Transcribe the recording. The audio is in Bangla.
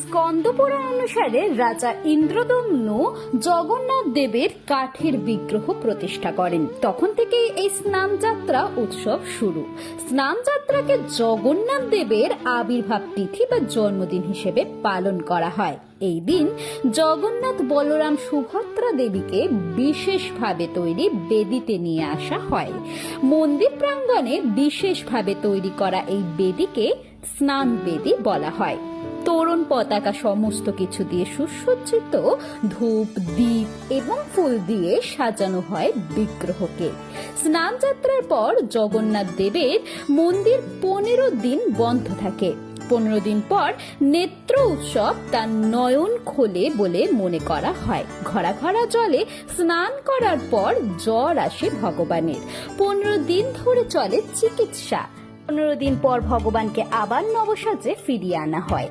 স্কন্দ পুরাণ অনুসারে রাজা ইন্দ্রদম্নু জগন্নাথ দেবের কাঠের বিগ্রহ প্রতিষ্ঠা করেন। তখন থেকে এই স্নান যাত্রা উৎসব শুরু। স্নান যাত্রাকে জগন্নাথ দেবের আবির্ভাব তিথি বা জন্মদিন হিসেবে পালন করা হয়। এই দিন জগন্নাথ, বলরাম, সুভদ্রা দেবীকে বিশেষভাবে তৈরি বেদিতে নিয়ে আসা হয়। মন্দির প্রাঙ্গণে বিশেষভাবে তৈরি করা এই বেদিকে স্নান বেদি বলা হয়। তরুণ পতাকা সমস্ত কিছু দিয়ে সুসজ্জিত, ধূপ, দীপ এবং ফুল দিয়ে সাজানো হয় বিগ্রহকে। স্নান যাত্রার পর জগন্নাথ দেবের মন্দির 15 দিন বন্ধ থাকে। 15 দিন পর নেত্র উৎসব তার নয়ন খোলে বলে মনে করা হয়। ঘরা ঘরা জলে স্নান করার পর জ্বর আসে ভগবানের। 15 দিন ধরে চলে চিকিৎসা। 15 দিন পর ভগবানকে আবার নবসাজে ফিরিয়ে আনা হয়।